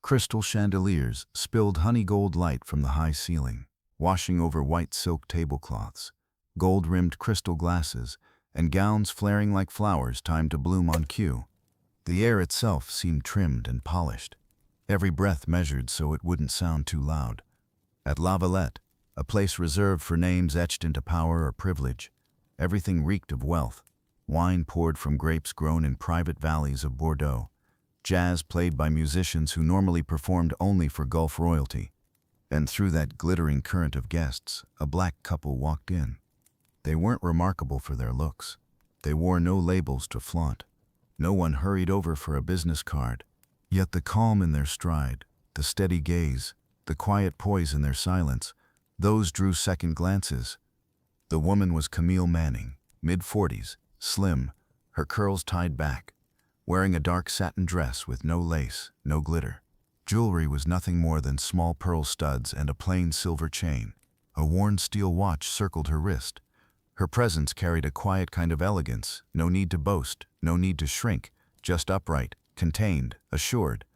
Crystal chandeliers spilled honey-gold light from the high ceiling, washing over white silk tablecloths, gold-rimmed crystal glasses, and gowns flaring like flowers timed to bloom on cue. The air itself seemed trimmed and polished, every breath measured so it wouldn't sound too loud. At La Valette, a place reserved for names etched into power or privilege, everything reeked of wealth. Wine poured from grapes grown in private valleys of Bordeaux. Jazz played by musicians who normally performed only for Gulf royalty. And through that glittering current of guests, a black couple walked in. They weren't remarkable for their looks. They wore no labels to flaunt. No one hurried over for a business card. Yet the calm in their stride, the steady gaze, the quiet poise in their silence, those drew second glances. The woman was Camille Manning, mid-40s, slim, her curls tied back, wearing a dark satin dress with no lace, no glitter. Jewelry was nothing more than small pearl studs and a plain silver chain. A worn steel watch circled her wrist. Her presence carried a quiet kind of elegance, no need to boast, no need to shrink, just upright, contained, assured.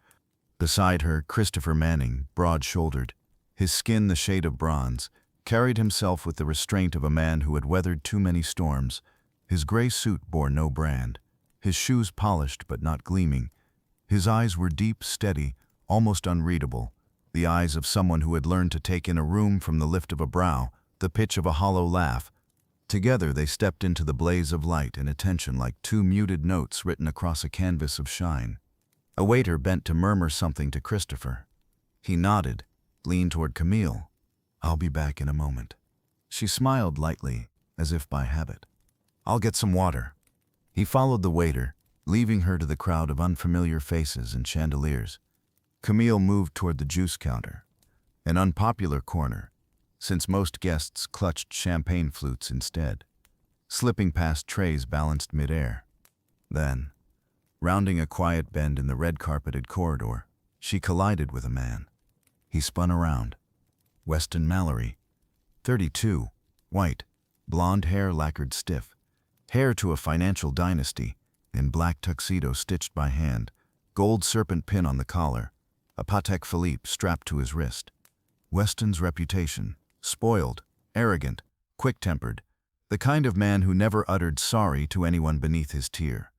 Beside her, Christopher Manning, broad-shouldered, his skin the shade of bronze, carried himself with the restraint of a man who had weathered too many storms. His gray suit bore no brand, his shoes polished but not gleaming. His eyes were deep, steady, almost unreadable, the eyes of someone who had learned to take in a room from the lift of a brow, the pitch of a hollow laugh. Together they stepped into the blaze of light and attention like two muted notes written across a canvas of shine. A waiter bent to murmur something to Christopher. He nodded, leaned toward Camille. "I'll be back in a moment." She smiled lightly, as if by habit. "I'll get some water." He followed the waiter, leaving her to the crowd of unfamiliar faces and chandeliers. Camille moved toward the juice counter, an unpopular corner, since most guests clutched champagne flutes instead, slipping past trays balanced mid-air. Then, rounding a quiet bend in the red-carpeted corridor, she collided with a man. He spun around. Weston Mallory, 32, white, blonde hair lacquered stiff, heir to a financial dynasty, in black tuxedo stitched by hand, gold serpent pin on the collar, a Patek Philippe strapped to his wrist. Weston's reputation, spoiled, arrogant, quick-tempered, the kind of man who never uttered sorry to anyone beneath his tier.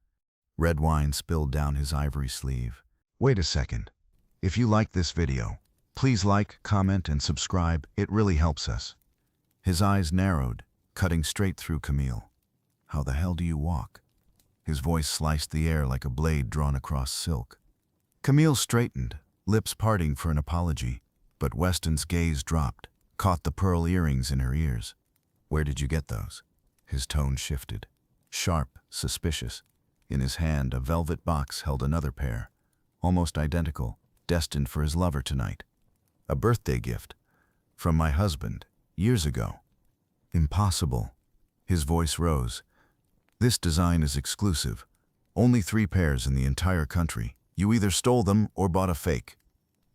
Red wine spilled down his ivory sleeve. Wait a second. If you like this video, please like, comment, and subscribe. It really helps us. His eyes narrowed, cutting straight through Camille. "How the hell do you walk?" His voice sliced the air like a blade drawn across silk. Camille straightened, lips parting for an apology, but Weston's gaze dropped, caught the pearl earrings in her ears. "Where did you get those?" His tone shifted. Sharp, suspicious. In his hand, a velvet box held another pair, almost identical, destined for his lover tonight. "A birthday gift. From my husband, years ago." "Impossible." His voice rose. "This design is exclusive. Only 3 pairs in the entire country. You either stole them or bought a fake."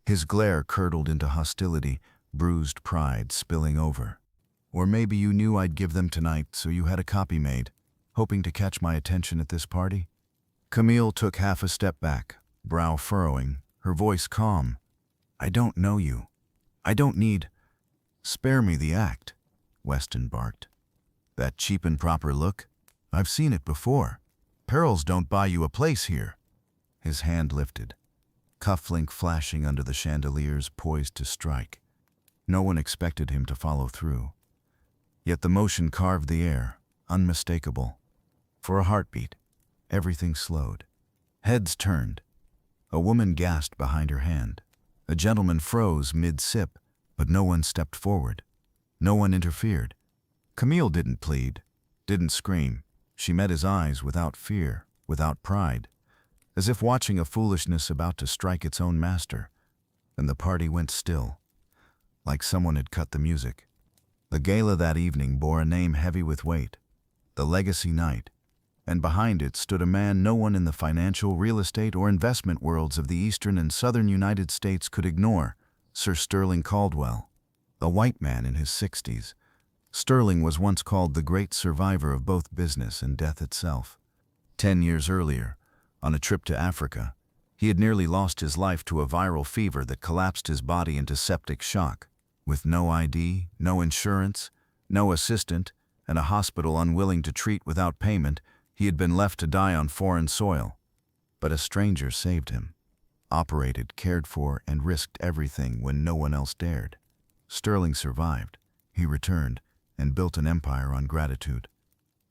His glare curdled into hostility, bruised pride spilling over. "Or maybe you knew I'd give them tonight, so you had a copy made, hoping to catch my attention at this party?" Camille took half a step back, brow furrowing, her voice calm. "I don't know you. I don't need—" "Spare me the act," Weston barked. "That cheap and proper look? I've seen it before. Pearls don't buy you a place here." His hand lifted, cufflink flashing under the chandeliers poised to strike. No one expected him to follow through. Yet the motion carved the air, unmistakable. For a heartbeat, everything slowed. Heads turned. A woman gasped behind her hand. A gentleman froze mid-sip, but no one stepped forward. No one interfered. Camille didn't plead, didn't scream. She met his eyes without fear, without pride, as if watching a foolishness about to strike its own master. And the party went still, like someone had cut the music. The gala that evening bore a name heavy with weight, the Legacy Night, and behind it stood a man no one in the financial, real estate, or investment worlds of the eastern and southern United States could ignore, Sir Sterling Caldwell, a white man in his 60s. Sterling was once called the great survivor of both business and death itself. 10 years earlier, on a trip to Africa, He had nearly lost his life to a viral fever that collapsed his body into septic shock. With no ID, no insurance, no assistant, and a hospital unwilling to treat without payment, he had been left to die on foreign soil. But a stranger saved him, operated, cared for, and risked everything when no one else dared. Sterling survived. He returned and built an empire on gratitude.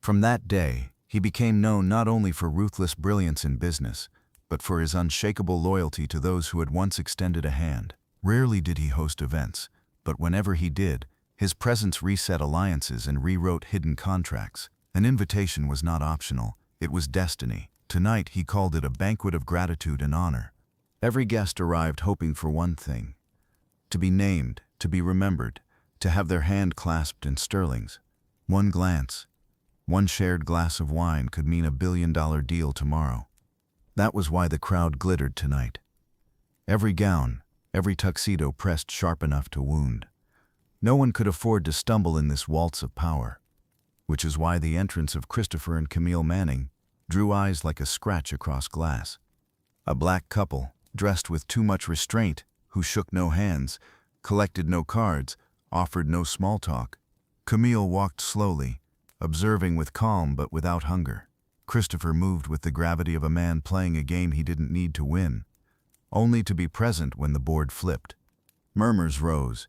From that day, he became known not only for ruthless brilliance in business, but for his unshakable loyalty to those who had once extended a hand. Rarely did he host events, but whenever he did, his presence reset alliances and rewrote hidden contracts. An invitation was not optional, it was destiny. Tonight he called it a banquet of gratitude and honor. Every guest arrived hoping for one thing: to be named, to be remembered, to have their hand clasped in Sterling's. One glance, one shared glass of wine could mean $1 billion deal tomorrow. That was why the crowd glittered tonight. Every gown, every tuxedo pressed sharp enough to wound. No one could afford to stumble in this waltz of power, which is why the entrance of Christopher and Camille Manning drew eyes like a scratch across glass. A black couple, dressed with too much restraint, who shook no hands, collected no cards, offered no small talk. Camille walked slowly, observing with calm but without hunger. Christopher moved with the gravity of a man playing a game he didn't need to win, only to be present when the board flipped. Murmurs rose.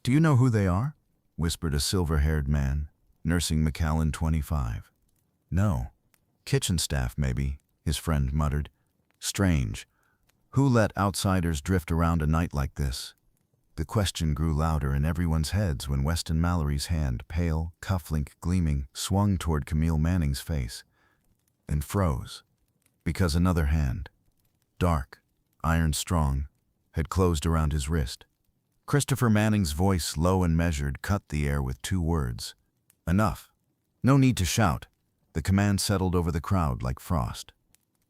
"Do you know who they are?" whispered a silver-haired man, nursing McAllen 25. "No. Kitchen staff, maybe," his friend muttered. "Strange. Who let outsiders drift around a night like this?" The question grew louder in everyone's heads when Weston Mallory's hand, pale, cufflink gleaming, swung toward Camille Manning's face and froze, because another hand, dark, iron-strong, had closed around his wrist. Christopher Manning's voice, low and measured, cut the air with 2 words. "Enough." No need to shout. The command settled over the crowd like frost.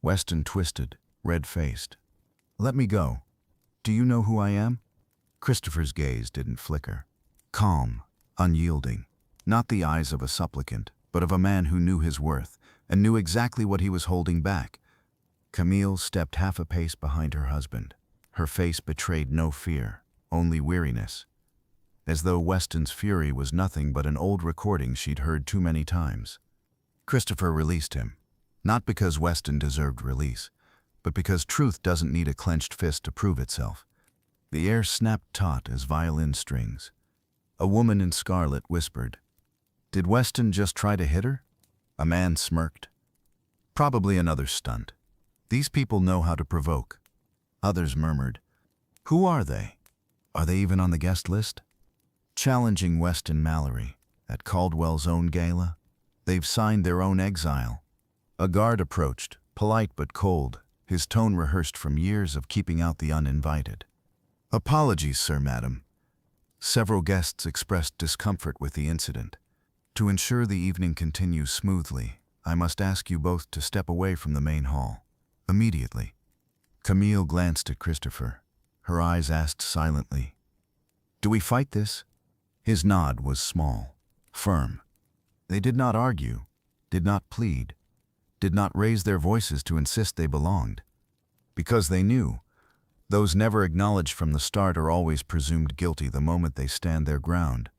Weston twisted, red-faced. "Let me go. Do you know who I am?" Christopher's gaze didn't flicker. Calm, unyielding. Not the eyes of a supplicant, but of a man who knew his worth and knew exactly what he was holding back. Camille stepped half a pace behind her husband. Her face betrayed no fear, only weariness, as though Weston's fury was nothing but an old recording she'd heard too many times. Christopher released him, not because Weston deserved release, but because truth doesn't need a clenched fist to prove itself. The air snapped taut as violin strings. A woman in scarlet whispered, "Did Weston just try to hit her?" A man smirked. "Probably another stunt. These people know how to provoke." Others murmured, "Who are they? Are they even on the guest list?" Challenging Weston Mallory at Caldwell's own gala? They've signed their own exile. A guard approached, polite but cold, his tone rehearsed from years of keeping out the uninvited. "Apologies, sir, madam." Several guests expressed discomfort with the incident. "To ensure the evening continues smoothly, I must ask you both to step away from the main hall. Immediately." Camille glanced at Christopher. Her eyes asked silently, "Do we fight this?" His nod was small, firm. They did not argue, did not plead, did not raise their voices to insist they belonged. Because they knew, those never acknowledged from the start are always presumed guilty the moment they stand their ground.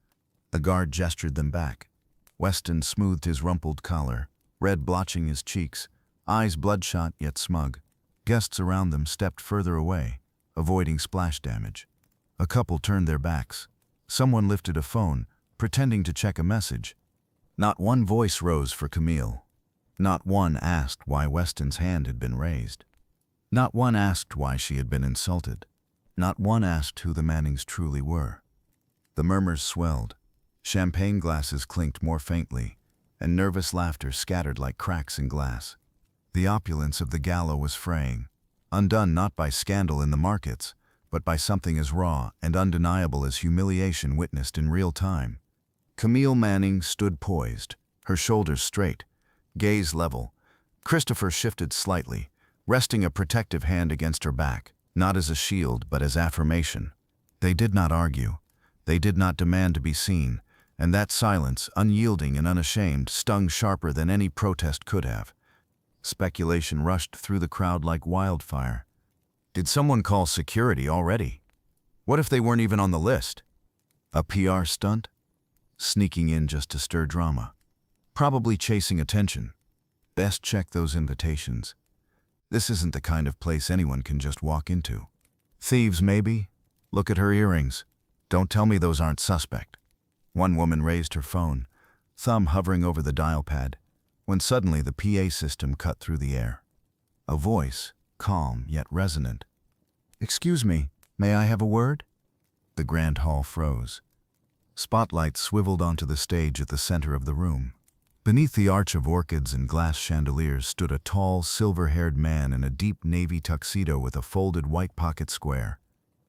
The guard gestured them back. Weston smoothed his rumpled collar, red blotching his cheeks, eyes bloodshot yet smug. Guests around them stepped further away, avoiding splash damage. A couple turned their backs. Someone lifted a phone, pretending to check a message. Not one voice rose for Camille. Not one asked why Weston's hand had been raised. Not one asked why she had been insulted. Not one asked who the Mannings truly were. The murmurs swelled. Champagne glasses clinked more faintly, and nervous laughter scattered like cracks in glass. The opulence of the gala was fraying, undone not by scandal in the markets, but by something as raw and undeniable as humiliation witnessed in real time. Camille Manning stood poised, her shoulders straight, gaze level. Christopher shifted slightly, resting a protective hand against her back, not as a shield but as affirmation. They did not argue. They did not demand to be seen, and that silence, unyielding and unashamed, stung sharper than any protest could have. Speculation rushed through the crowd like wildfire. Did someone call security already? What if they weren't even on the list? A PR stunt? Sneaking in just to stir drama. Probably chasing attention. Best check those invitations. This isn't the kind of place anyone can just walk into. Thieves, maybe? Look at her earrings. Don't tell me those aren't suspect. One woman raised her phone, thumb hovering over the dial pad, when suddenly the PA system cut through the air. A voice, calm yet resonant. "Excuse me, may I have a word?" The grand hall froze. Spotlights swiveled onto the stage at the center of the room. Beneath the arch of orchids and glass chandeliers stood a tall, silver-haired man in a deep navy tuxedo with a folded white pocket square.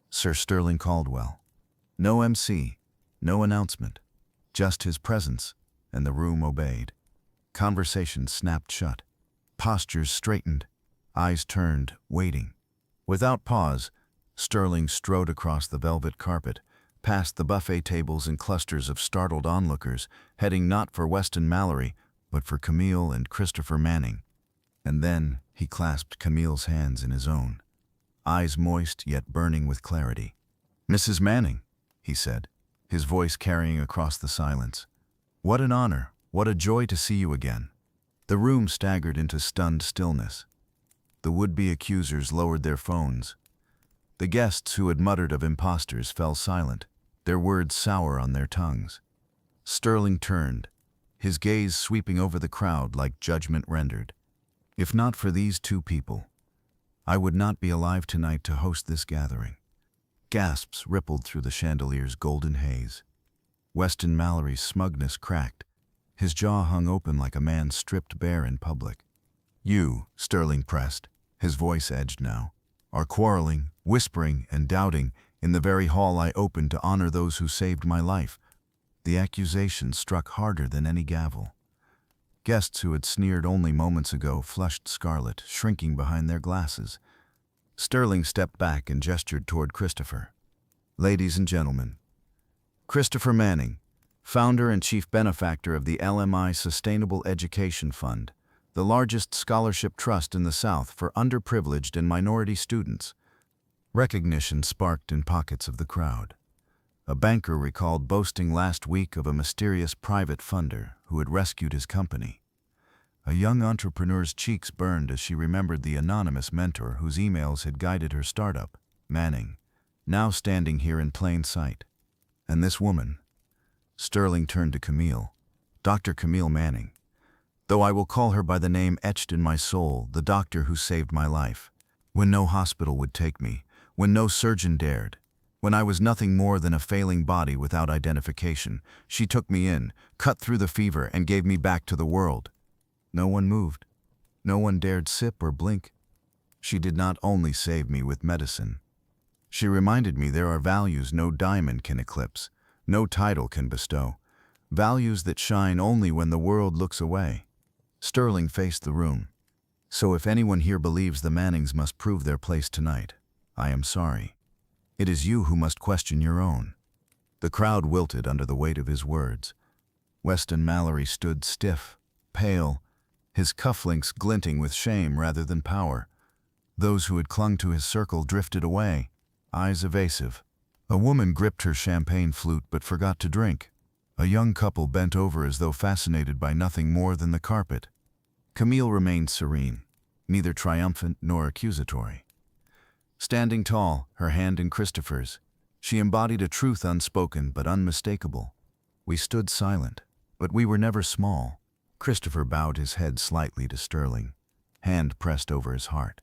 Sir Sterling Caldwell. No MC, no announcement, just his presence, and the room obeyed. Conversation snapped shut. Postures straightened, eyes turned, waiting. Without pause, Sterling strode across the velvet carpet, past the buffet tables and clusters of startled onlookers, heading not for Weston Mallory, but for Camille and Christopher Manning. And then he clasped Camille's hands in his own, eyes moist yet burning with clarity. "Mrs. Manning," he said, his voice carrying across the silence. "What an honor, what a joy to see you again." The room staggered into stunned stillness. The would-be accusers lowered their phones. The guests who had muttered of imposters fell silent, their words sour on their tongues. Sterling turned, his gaze sweeping over the crowd like judgment rendered. "If not for these two people, I would not be alive tonight to host this gathering." Gasps rippled through the chandelier's golden haze. Weston Mallory's smugness cracked. His jaw hung open like a man stripped bare in public. "You," Sterling pressed, his voice edged now, "are quarreling, whispering, and doubting in the very hall I opened to honor those who saved my life." The accusation struck harder than any gavel. Guests who had sneered only moments ago flushed scarlet, shrinking behind their glasses. Sterling stepped back and gestured toward Christopher. "Ladies and gentlemen, Christopher Manning, founder and chief benefactor of the LMI Sustainable Education Fund, the largest scholarship trust in the South for underprivileged and minority students." Recognition sparked in pockets of the crowd. A banker recalled boasting last week of a mysterious private funder who had rescued his company. A young entrepreneur's cheeks burned as she remembered the anonymous mentor whose emails had guided her startup, Manning, now standing here in plain sight. And this woman? Sterling turned to Camille, Dr. Camille Manning. Though I will call her by the name etched in my soul, the doctor who saved my life. When no hospital would take me, when no surgeon dared, when I was nothing more than a failing body without identification, she took me in, cut through the fever, and gave me back to the world. No one moved. No one dared sip or blink. She did not only save me with medicine. She reminded me there are values no diamond can eclipse, no title can bestow, values that shine only when the world looks away. Sterling faced the room. "So if anyone here believes the Mannings must prove their place tonight, I am sorry. It is you who must question your own." The crowd wilted under the weight of his words. Weston Mallory stood stiff, pale, his cufflinks glinting with shame rather than power. Those who had clung to his circle drifted away, eyes evasive. A woman gripped her champagne flute but forgot to drink. A young couple bent over as though fascinated by nothing more than the carpet. Camille remained serene, neither triumphant nor accusatory. Standing tall, her hand in Christopher's, she embodied a truth unspoken but unmistakable. We stood silent, but we were never small. Christopher bowed his head slightly to Sterling, hand pressed over his heart.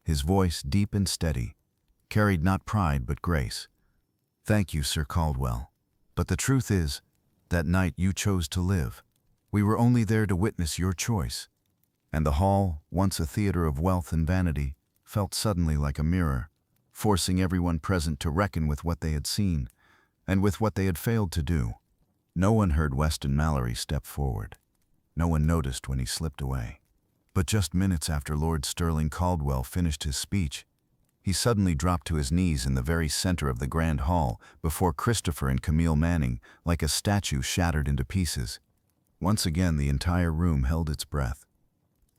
His voice, deep and steady, carried not pride but grace. "Thank you, Sir Caldwell. But the truth is, that night you chose to live. We were only there to witness your choice." And the hall, once a theater of wealth and vanity, felt suddenly like a mirror, forcing everyone present to reckon with what they had seen, and with what they had failed to do. No one heard Weston Mallory step forward. No one noticed when he slipped away. But just minutes after Lord Sterling Caldwell finished his speech, he suddenly dropped to his knees in the very center of the grand hall before Christopher and Camille Manning, like a statue shattered into pieces. Once again the entire room held its breath.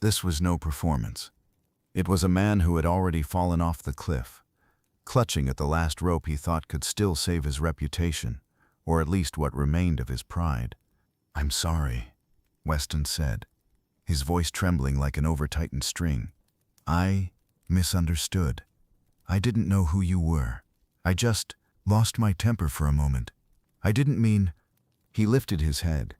This was no performance. It was a man who had already fallen off the cliff, clutching at the last rope he thought could still save his reputation, or at least what remained of his pride. "I'm sorry," Weston said, his voice trembling like an over-tightened string. "I misunderstood. I didn't know who you were. I just lost my temper for a moment. I didn't mean—" He lifted his head,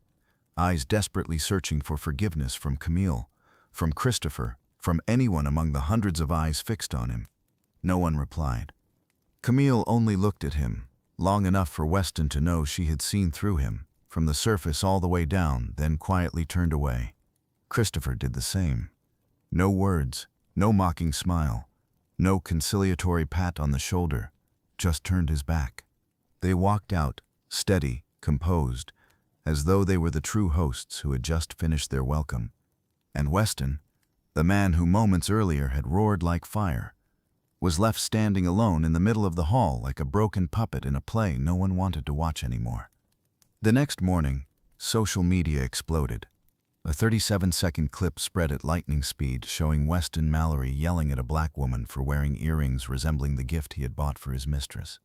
eyes desperately searching for forgiveness from Camille, from Christopher, from anyone among the hundreds of eyes fixed on him. No one replied. Camille only looked at him, long enough for Weston to know she had seen through him, from the surface all the way down, then quietly turned away. Christopher did the same. No words, no mocking smile, no conciliatory pat on the shoulder, just turned his back. They walked out, steady, composed, as though they were the true hosts who had just finished their welcome. And Weston, the man who moments earlier had roared like fire, was left standing alone in the middle of the hall like a broken puppet in a play no one wanted to watch anymore. The next morning, social media exploded. A 37-second clip spread at lightning speed showing Weston Mallory yelling at a black woman for wearing earrings resembling the gift he had bought for his mistress.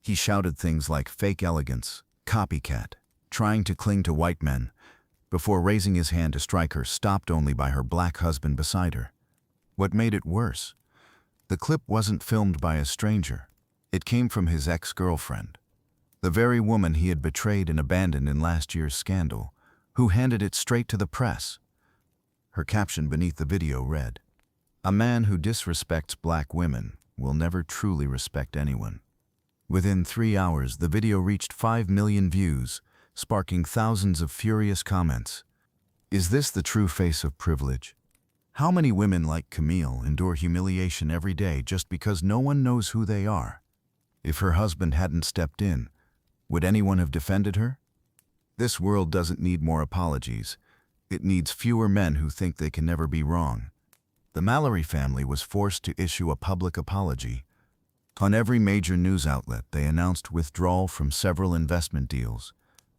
He shouted things like fake elegance, copycat, trying to cling to white men, before raising his hand to strike her, stopped only by her black husband beside her. What made it worse? The clip wasn't filmed by a stranger. It came from his ex-girlfriend, the very woman he had betrayed and abandoned in last year's scandal, who handed it straight to the press. Her caption beneath the video read, "A man who disrespects black women will never truly respect anyone." Within 3 hours, the video reached 5 million views, sparking thousands of furious comments. Is this the true face of privilege? How many women like Camille endure humiliation every day just because no one knows who they are? If her husband hadn't stepped in, would anyone have defended her? This world doesn't need more apologies. It needs fewer men who think they can never be wrong. The Mallory family was forced to issue a public apology. On every major news outlet, they announced withdrawal from several investment deals,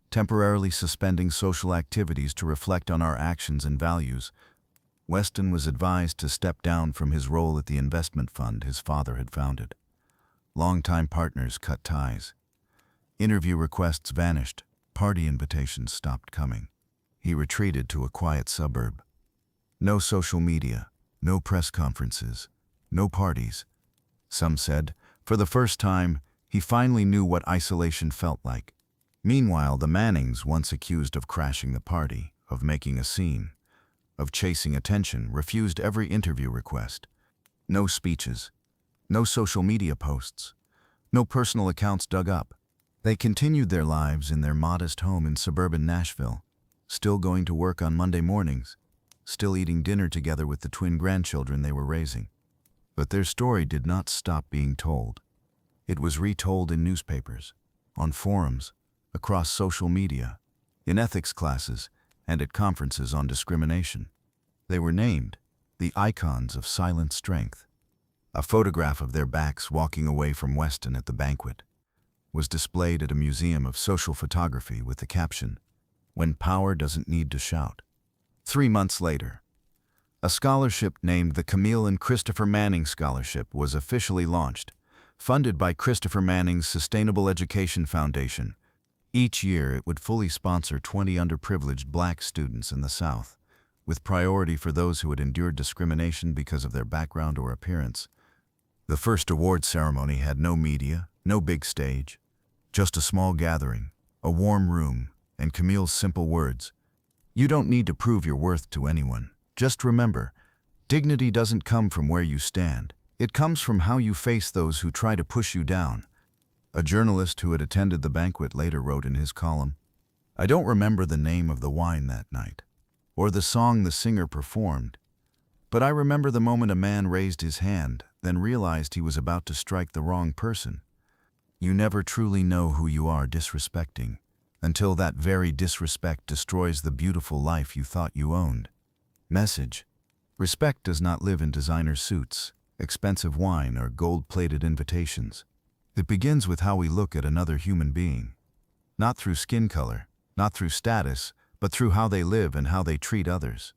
temporarily suspending social activities to reflect on our actions and values. Weston was advised to step down from his role at the investment fund his father had founded. Longtime partners cut ties. Interview requests vanished. Party invitations stopped coming. He retreated to a quiet suburb. No social media, no press conferences, no parties. Some said, for the first time, he finally knew what isolation felt like. Meanwhile, the Mannings, once accused of crashing the party, of making a scene, of chasing attention, refused every interview request. No speeches, no social media posts, no personal accounts dug up. They continued their lives in their modest home in suburban Nashville, still going to work on Monday mornings, still eating dinner together with the twin grandchildren they were raising. But their story did not stop being told. It was retold in newspapers, on forums, across social media, in ethics classes, and at conferences on discrimination. They were named the icons of silent strength. A photograph of their backs walking away from Weston at the banquet was displayed at a museum of social photography with the caption, "When power doesn't need to shout." 3 months later, a scholarship named the Camille and Christopher Manning Scholarship was officially launched, funded by Christopher Manning's Sustainable Education Foundation. Each year, it would fully sponsor 20 underprivileged black students in the South, with priority for those who had endured discrimination because of their background or appearance. The first award ceremony had no media, no big stage, just a small gathering, a warm room, and Camille's simple words, "You don't need to prove your worth to anyone. Just remember, dignity doesn't come from where you stand. It comes from how you face those who try to push you down." A journalist who had attended the banquet later wrote in his column, "I don't remember the name of the wine that night, or the song the singer performed, but I remember the moment a man raised his hand, then realized he was about to strike the wrong person. You never truly know who you are disrespecting, until that very disrespect destroys the beautiful life you thought you owned." Message: respect does not live in designer suits, expensive wine, or gold-plated invitations. It begins with how we look at another human being. Not through skin color, not through status, but through how they live and how they treat others.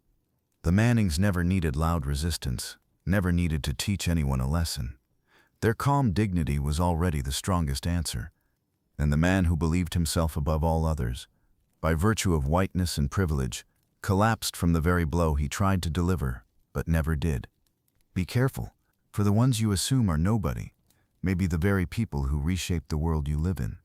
The Mannings never needed loud resistance, never needed to teach anyone a lesson. Their calm dignity was already the strongest answer. And the man who believed himself above all others, by virtue of whiteness and privilege, collapsed from the very blow he tried to deliver, but never did. Be careful, for the ones you assume are nobody may be the very people who reshape the world you live in.